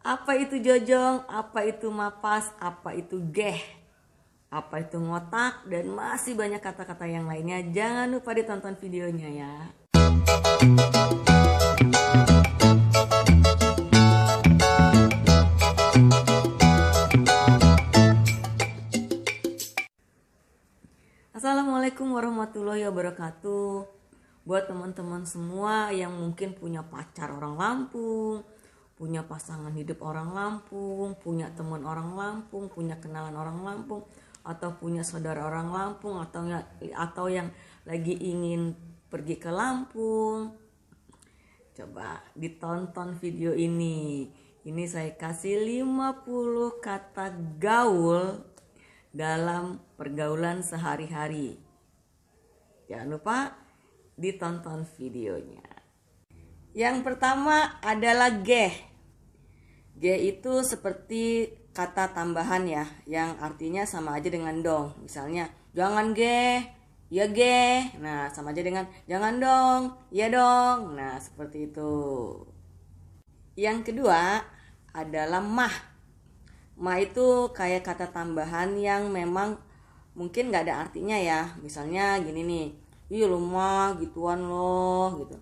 Apa itu jojong, apa itu mapas, apa itu geh, apa itu ngotak, dan masih banyak kata-kata yang lainnya. Jangan lupa ditonton videonya ya. Assalamualaikum warahmatullahi wabarakatuh. Buat teman-teman semua yang mungkin punya pacar orang Lampung, punya pasangan hidup orang Lampung, punya teman orang Lampung, punya kenalan orang Lampung, atau punya saudara orang Lampung, atau yang lagi ingin pergi ke Lampung, coba ditonton video ini. Ini saya kasih 50 kata gaul dalam pergaulan sehari-hari. Jangan lupa ditonton videonya. Yang pertama adalah geh. G itu seperti kata tambahan ya, yang artinya sama aja dengan dong. Misalnya, jangan ge, ya ge. Nah, sama aja dengan jangan dong, ya dong. Nah, seperti itu. Yang kedua adalah mah. Mah itu kayak kata tambahan yang memang mungkin gak ada artinya ya. Misalnya gini nih, ih lu mah gituan loh gitu.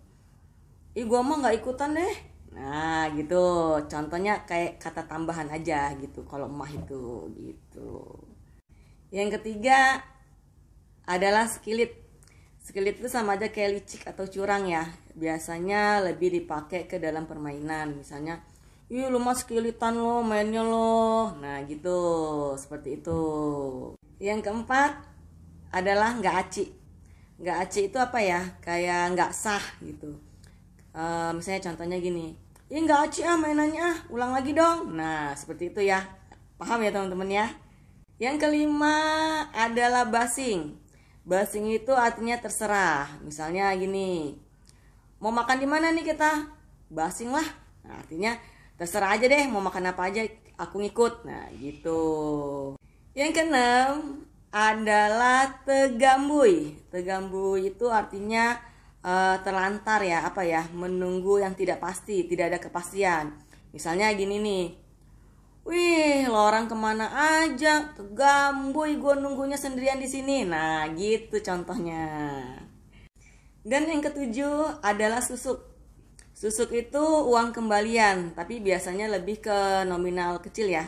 Ih gua mah gak ikutan deh. Nah gitu, contohnya kayak kata tambahan aja gitu kalau mah itu gitu. Yang ketiga adalah skilit. Skilit itu sama aja kayak licik atau curang ya. Biasanya lebih dipakai ke dalam permainan. Misalnya, ih lu mah skilitan lo mainnya lo. Nah gitu, seperti itu. Yang keempat adalah nggak aci. Nggak aci itu apa ya, kayak nggak sah gitu. Misalnya contohnya gini, ih nggak aci ah mainannya ah, ulang lagi dong. Nah seperti itu ya, paham ya teman-teman ya. Yang kelima adalah basing. Basing itu artinya terserah. Misalnya gini, mau makan di mana nih kita? Basing lah. Nah, artinya terserah aja deh, mau makan apa aja aku ngikut. Nah gitu. Yang keenam adalah tegambuy. Tegambuy itu artinya terlantar ya, apa ya, menunggu yang tidak pasti, tidak ada kepastian. Misalnya gini nih, wih lo orang kemana aja, tegambuy gue nunggunya sendirian di sini. Nah gitu contohnya. Dan yang ketujuh adalah susuk. Susuk itu uang kembalian, tapi biasanya lebih ke nominal kecil ya.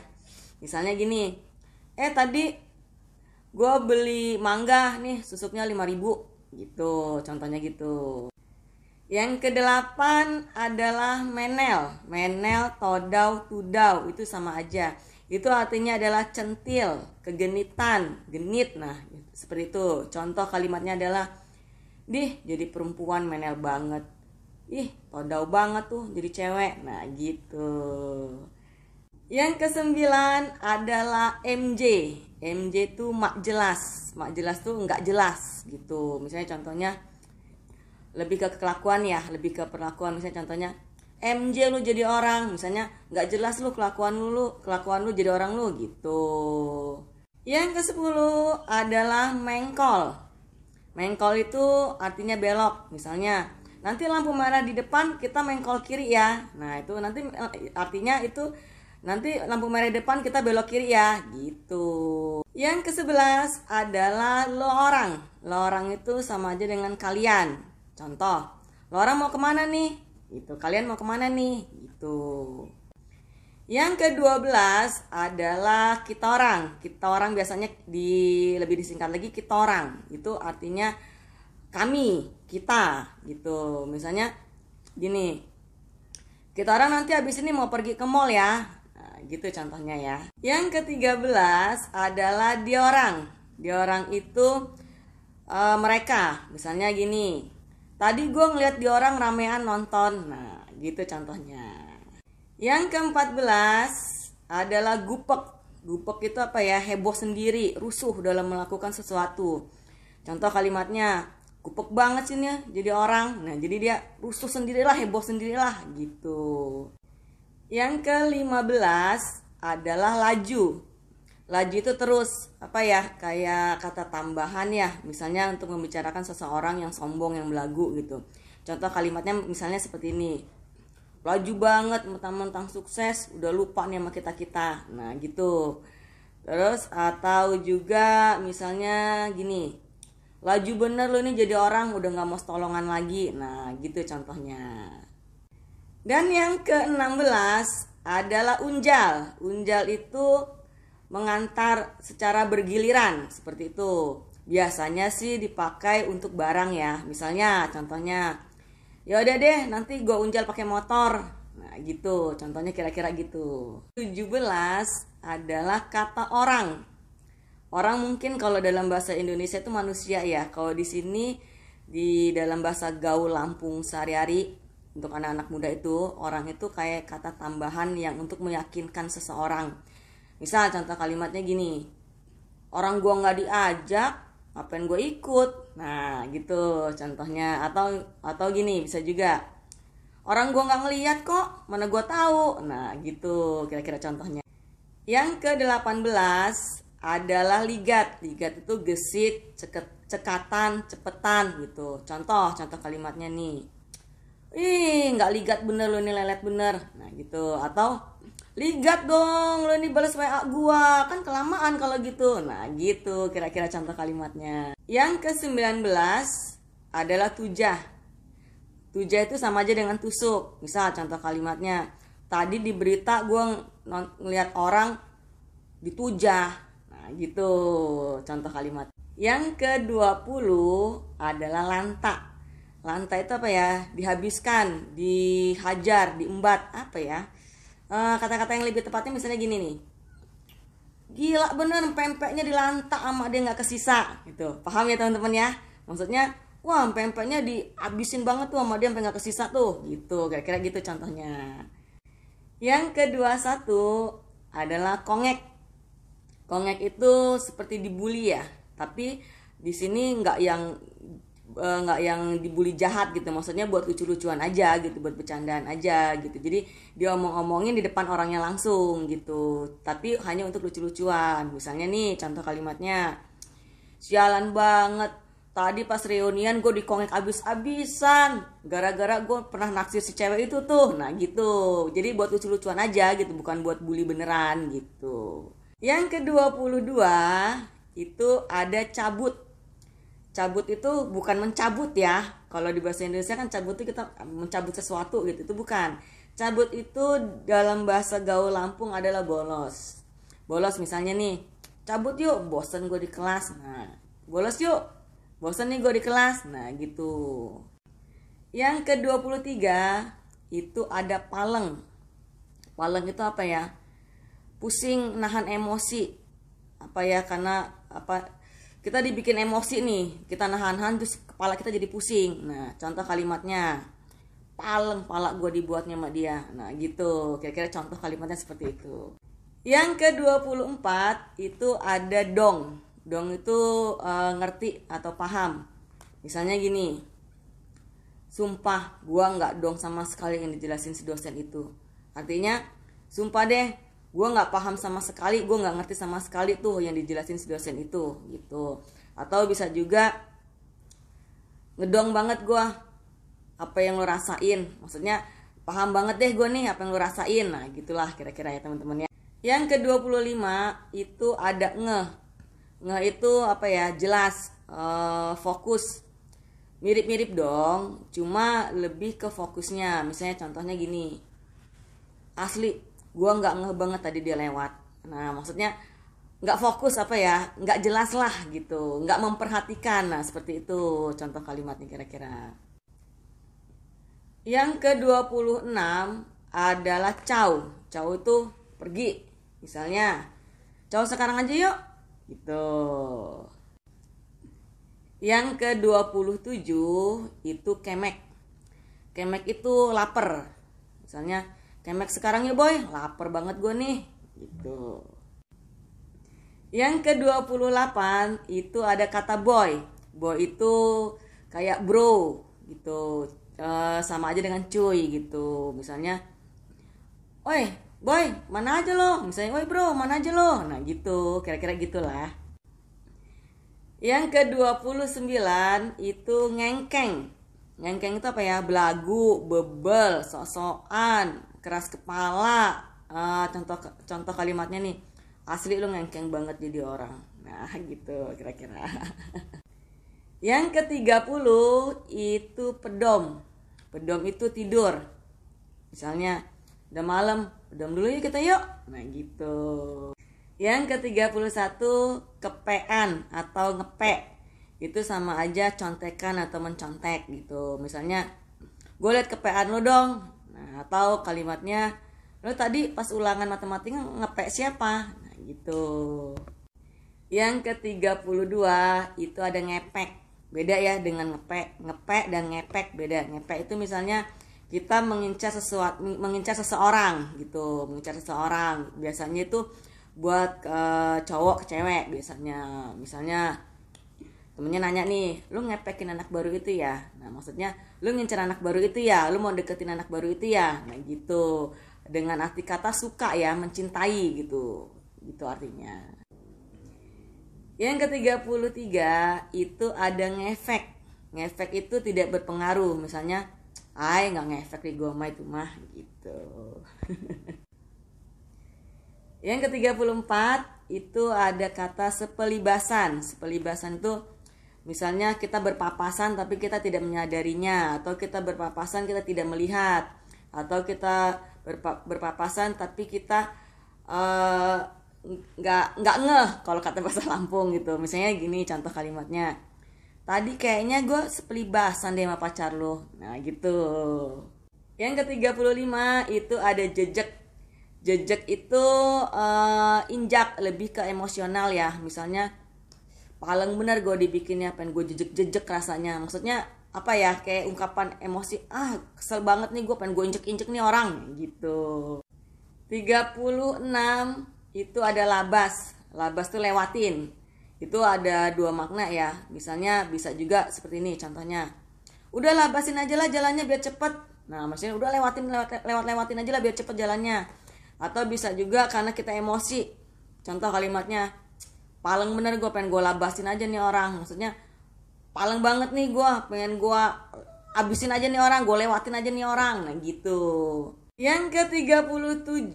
Misalnya gini, tadi gue beli mangga nih, susuknya 5.000 gitu, contohnya gitu. Yang kedelapan adalah menel. Menel, todau, tudau itu sama aja. Itu artinya adalah centil, kegenitan, genit. Nah seperti itu. Contoh kalimatnya adalah, dih jadi perempuan menel banget. Ih todau banget tuh jadi cewek. Nah gitu. Yang kesembilan adalah MJ. MJ tuh mak jelas. Mak jelas tuh nggak jelas gitu. Misalnya contohnya lebih ke kelakuan ya, lebih ke perlakuan. Misalnya contohnya MJ lu jadi orang. Misalnya nggak jelas lu kelakuan lu jadi orang lu gitu. Yang ke-10 adalah mengkol. Mengkol itu artinya belok. Misalnya nanti lampu merah di depan kita mengkol kiri ya. Nah itu nanti artinya itu nanti lampu merah di depan kita belok kiri ya gitu. Yang ke-11 adalah lo orang. Lo orang itu sama aja dengan kalian. Contoh, lo orang mau kemana nih? Gitu. Kalian mau kemana nih? Gitu. Yang ke-12 adalah kita orang. Kita orang biasanya lebih disingkat lagi kita orang. Itu artinya kami, kita gitu. Misalnya gini, kita orang nanti habis ini mau pergi ke mall ya. Gitu contohnya ya. Yang ke-13 adalah dia orang. Dia orang itu mereka. Misalnya gini, tadi gue ngeliat dia orang ramean nonton. Nah gitu contohnya. Yang ke-14 adalah gupek. Gupek itu apa ya, heboh sendiri, rusuh dalam melakukan sesuatu. Contoh kalimatnya, gupek banget sih nih jadi orang. Nah jadi dia rusuh sendirilah, heboh sendirilah gitu. Yang ke-15 adalah laju. Laju itu terus apa ya, kayak kata tambahan ya. Misalnya untuk membicarakan seseorang yang sombong, yang belagu gitu. Contoh kalimatnya misalnya seperti ini, laju banget, mentang-mentang sukses udah lupa nih sama kita-kita. Nah gitu. Terus atau juga misalnya gini, laju bener lo nih jadi orang, udah gak mau tolongan lagi. Nah gitu contohnya. Dan yang ke-16 adalah unjal. Unjal itu mengantar secara bergiliran, seperti itu. Biasanya sih dipakai untuk barang ya. Misalnya contohnya, ya udah deh nanti gue unjal pakai motor. Nah gitu, contohnya kira-kira gitu. 17 adalah kata orang. Orang mungkin kalau dalam bahasa Indonesia itu manusia ya. Kalau di sini di dalam bahasa gaul Lampung sehari-hari, untuk anak-anak muda itu, orang itu kayak kata tambahan yang untuk meyakinkan seseorang. Misal contoh kalimatnya gini, orang gua nggak diajak, ngapain gua ikut. Nah gitu contohnya. Atau gini bisa juga, orang gua nggak ngeliat kok, mana gua tahu. Nah gitu kira-kira contohnya. Yang ke-18 adalah ligat. Ligat itu gesit, cekatan, cepetan gitu. Contoh kalimatnya nih, ih nggak ligat bener lo nih, lelet bener. Nah gitu. Atau ligat dong lo nih balas WA gua, kan kelamaan kalau gitu. Nah gitu kira-kira contoh kalimatnya. Yang ke-19 adalah tujah. Tujah itu sama aja dengan tusuk. Misal contoh kalimatnya, tadi di berita gua ngeliat orang ditujah. Nah gitu contoh kalimat. Yang ke-20 adalah lanta. Lanta itu apa ya? Dihabiskan, dihajar, diembat, apa ya? Kata-kata yang lebih tepatnya misalnya gini nih, gila bener pempeknya dilantak sama dia nggak kesisa gitu. Paham ya teman-teman ya? Maksudnya, wah pempeknya dihabisin banget tuh sama dia sampai nggak kesisa tuh gitu. Kira-kira gitu contohnya. Yang ke-21 adalah kongek. Kongek itu seperti dibully ya, tapi di sini nggak yang dibully jahat gitu, maksudnya buat lucu-lucuan aja gitu, buat bercandaan aja gitu. Jadi dia omongin di depan orangnya langsung gitu, tapi hanya untuk lucu-lucuan. Misalnya nih contoh kalimatnya, sialan banget tadi pas reunian gue dikongek abis-abisan gara-gara gue pernah naksir si cewek itu tuh. Nah gitu, jadi buat lucu-lucuan aja gitu, bukan buat bully beneran gitu. Yang ke-22 itu ada cabut. Cabut itu bukan mencabut ya. Kalau di bahasa Indonesia kan cabut itu kita mencabut sesuatu gitu. Itu bukan. Cabut itu dalam bahasa gaul Lampung adalah bolos. Bolos misalnya nih, cabut yuk, bosen gue di kelas. Nah, bolos yuk, bosen nih gue di kelas. Nah gitu. Yang ke-23 itu ada paleng. Paleng itu apa ya? Pusing, nahan emosi. Apa ya, karena apa, kita dibikin emosi nih, kita nahan terus kepala kita jadi pusing. Nah contoh kalimatnya, paleng pala gue dibuatnya sama dia. Nah gitu, kira-kira contoh kalimatnya seperti itu. Yang ke-24 itu ada dong. Dong itu ngerti atau paham. Misalnya gini, sumpah gue gak dong sama sekali yang dijelasin si dosen itu. Artinya, sumpah deh, gue nggak paham sama sekali, gue nggak ngerti sama sekali tuh yang dijelasin si dosen itu gitu. Atau bisa juga ngedong banget gue apa yang lo rasain, maksudnya paham banget deh gue nih apa yang lo rasain. Nah gitulah kira-kira ya teman-teman ya. Yang ke-25 itu ada ngeh. Ngeh itu apa ya, jelas, fokus, mirip-mirip dong, cuma lebih ke fokusnya. Misalnya contohnya gini, asli gue nggak ngeh banget tadi dia lewat. Nah maksudnya nggak fokus, apa ya, nggak jelas lah gitu, nggak memperhatikan. Nah seperti itu contoh kalimatnya kira-kira. Yang ke-26 adalah caw. Caw itu pergi. Misalnya, caw sekarang aja yuk gitu. Yang ke-27 itu kemek. Kemek itu lapar. Misalnya, kemek sekarang ya boy, lapar banget gue nih gitu. Yang ke-28 itu ada kata boy. Boy itu kayak bro gitu, sama aja dengan cuy gitu. Misalnya, oi boy mana aja lo, misalnya oi bro mana aja lo. Nah gitu, kira-kira gitulah. Yang ke-29 itu ngengkeng. Nyengkeng itu apa ya? Belagu, bebel, sok-sokan, keras kepala. Contoh kalimatnya nih, asli lu ngengkeng banget jadi orang. Nah gitu kira-kira. Yang ke-30 itu pedom. Pedom itu tidur. Misalnya udah malam, pedom dulu yuk kita yuk. Nah gitu. Yang ke-31 kepean atau ngepek. Itu sama aja contekan atau mencontek gitu. Misalnya gue liat kepean lo dong. Nah, atau kalimatnya lo tadi pas ulangan matematika ngepek siapa? Nah gitu. Yang ke-32 itu ada ngepek. Beda ya dengan ngepek. Ngepek dan ngepek beda. Ngepek itu misalnya kita mengincar seseorang gitu, mengincar seseorang. Biasanya itu buat cowok ke cewek biasanya. Misalnya temennya nanya nih, lu ngepekin anak baru itu ya? Nah maksudnya lu ngincer anak baru itu ya? Lu mau deketin anak baru itu ya? Nah gitu. Dengan arti kata suka ya, mencintai gitu. Gitu artinya. Yang ke-33 itu ada ngefek. Ngefek itu tidak berpengaruh. Misalnya, nggak ngefek di gua mah itu mah gitu. Yang ke-34 itu ada kata sepelibasan. Sepelibasan itu misalnya kita berpapasan tapi kita tidak menyadarinya, atau kita berpapasan kita tidak melihat, atau kita berpapasan tapi kita nggak ngeh kalau kata bahasa Lampung gitu. Misalnya gini contoh kalimatnya, tadi kayaknya gue sepelibasan deh sama pacar lo. Nah gitu. Yang ke-35 itu ada jejek. Jejek itu injak, lebih ke emosional ya. Misalnya paling bener gue dibikinnya, pengen gue jejek-jejek rasanya. Maksudnya apa ya, kayak ungkapan emosi, kesel banget nih gue pengen gue injek-injek nih orang gitu. 36 itu ada labas. Labas tuh lewatin. Itu ada dua makna ya. Misalnya bisa juga seperti ini contohnya, udah labasin aja lah jalannya biar cepet. Nah maksudnya udah lewatin aja lah biar cepet jalannya. Atau bisa juga karena kita emosi. Contoh kalimatnya, paling bener gue pengen gue labasin aja nih orang. Maksudnya paling banget nih gue pengen gue abisin aja nih orang, gue lewatin aja nih orang. Nah gitu. Yang ke-37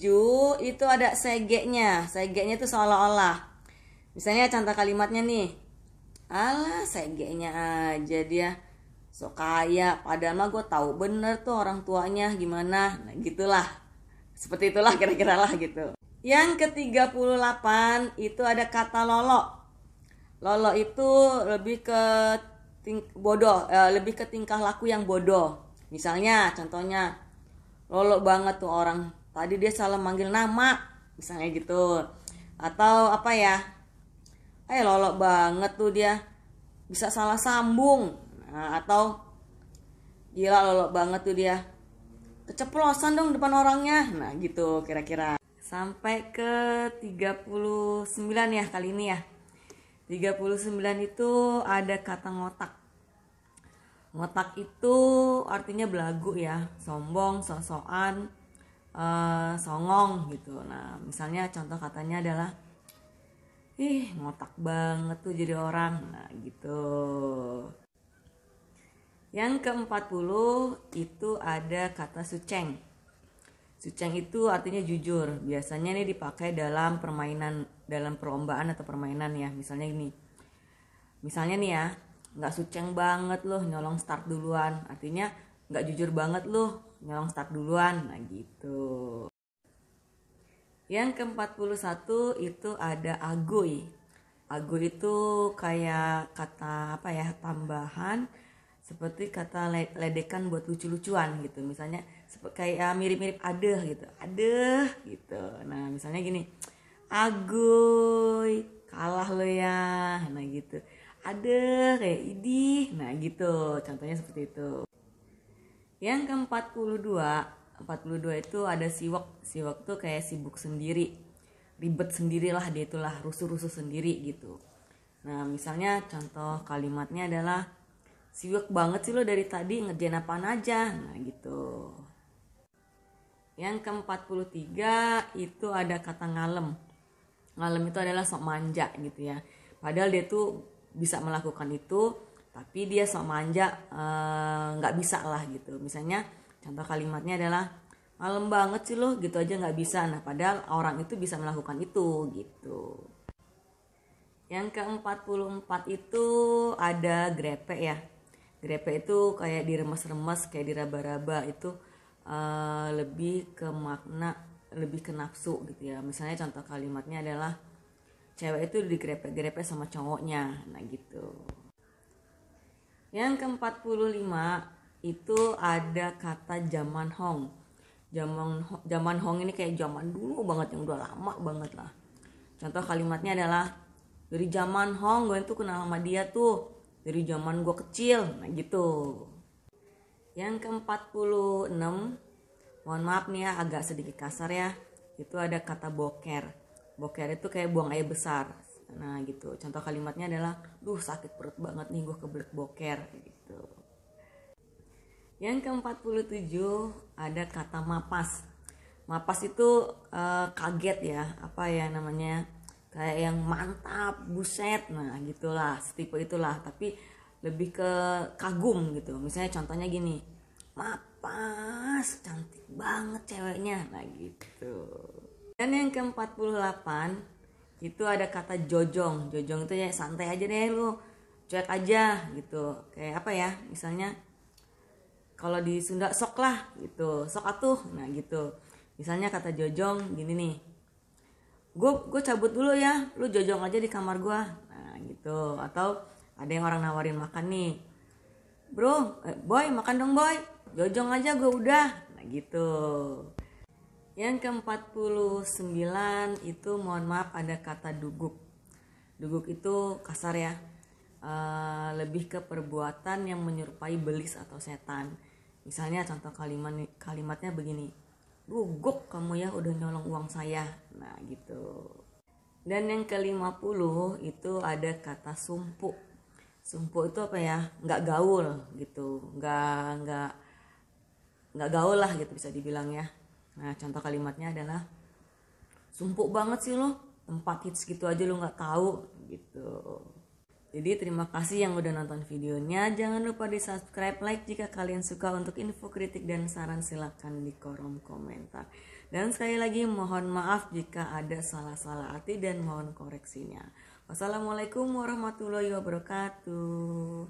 itu ada segeknya. Segeknya itu seolah-olah. Misalnya contoh kalimatnya nih, alah segeknya aja dia sok kaya, padahal mah gue tahu bener tuh orang tuanya gimana. Nah gitulah. Seperti itulah kira-kira lah gitu. Yang ke-38 itu ada kata lolo. Lolo itu lebih ke bodoh, lebih ke tingkah laku yang bodoh. Misalnya contohnya, lolo banget tuh orang, tadi dia salah manggil nama, misalnya gitu. Atau apa ya, lolo banget tuh dia bisa salah sambung. Nah, atau gila lolo banget tuh dia keceplosan dong depan orangnya. Nah gitu kira-kira. Sampai ke 39 ya kali ini ya. 39 itu ada kata ngotak. Ngotak itu artinya belagu ya, sombong, sok-sokan, songong gitu. Nah misalnya contoh katanya adalah, ngotak banget tuh jadi orang. Nah gitu. Yang ke-40 itu ada kata suceng. Suceng itu artinya jujur. Biasanya ini dipakai dalam permainan, dalam perlombaan atau permainan ya. Misalnya gini. Misalnya nih ya, nggak suceng banget loh nyolong start duluan. Artinya nggak jujur banget loh nyolong start duluan. Nah gitu. Yang ke-41 itu ada agoy. Agoy itu kayak kata apa ya, tambahan seperti kata ledekan buat lucu-lucuan gitu. Misalnya kayak mirip-mirip adeh gitu. Adeh gitu. Nah misalnya gini, agoy kalah lo ya. Nah gitu. Adeh kayak idih. Nah gitu. Contohnya seperti itu. Yang ke-42 itu ada siwak. Siwak tuh kayak sibuk sendiri, ribet sendirilah dia, itulah rusuh-rusuh sendiri gitu. Nah misalnya contoh kalimatnya adalah, siwak banget sih lo dari tadi ngerjain apaan aja. Nah gitu. Yang ke-43 itu ada kata ngalem. Ngalem itu adalah sok manja gitu ya. Padahal dia tuh bisa melakukan itu, tapi dia sok manja, nggak bisa lah gitu. Misalnya contoh kalimatnya adalah malam banget sih lo, gitu aja nggak bisa. Nah padahal orang itu bisa melakukan itu gitu. Yang ke-44 itu ada grepe ya. Grepe itu kayak diremes-remes, kayak diraba-raba, itu lebih ke makna, lebih ke nafsu gitu ya. Misalnya contoh kalimatnya adalah cewek itu digrepe-grepe sama cowoknya. Nah gitu. Yang ke-45 itu ada kata zaman hong. Zaman hong ini kayak zaman dulu banget, yang udah lama banget lah. Contoh kalimatnya adalah dari zaman hong gue tuh kenal sama dia tuh dari zaman gue kecil. Nah gitu. Yang ke-46, mohon maaf nih ya agak sedikit kasar ya, itu ada kata boker. Boker itu kayak buang air besar. Nah gitu. Contoh kalimatnya adalah duh sakit perut banget nih gue kebelet boker gitu. Yang ke-47 ada kata mapas. Mapas itu kaget ya, apa ya namanya, kayak yang mantap, buset, nah gitulah, setipe itulah, tapi lebih ke kagum gitu. Misalnya contohnya gini, mapas, cantik banget ceweknya, nah gitu. Dan yang ke-48 itu ada kata jojong. Jojong itu ya santai aja deh lu, cuek aja gitu. Kayak apa ya, misalnya kalau di Sunda sok lah gitu, sok atuh, nah gitu. Misalnya kata jojong gini nih, gue cabut dulu ya, lu jojong aja di kamar gue, nah gitu. Atau ada yang orang nawarin makan nih, bro, boy makan dong boy, jojong aja gue udah, nah gitu. Yang ke-49 itu mohon maaf ada kata duguk. Duguk itu kasar ya, lebih ke perbuatan yang menyerupai belis atau setan. Misalnya contoh kalimatnya begini, duguk kamu ya udah nyolong uang saya, nah gitu. Dan yang ke-50 itu ada kata sumpuk. Sumpuk itu apa ya, nggak gaul gitu, nggak gaul lah gitu bisa dibilang ya. Nah contoh kalimatnya adalah sumpuk banget sih lo, tempat hits gitu aja lo nggak tahu gitu. Jadi terima kasih yang udah nonton videonya. Jangan lupa di subscribe, like jika kalian suka. Untuk info, kritik, dan saran silakan di kolom komentar. Dan sekali lagi mohon maaf jika ada salah-salah arti dan mohon koreksinya. Wassalamualaikum warahmatullahi wabarakatuh.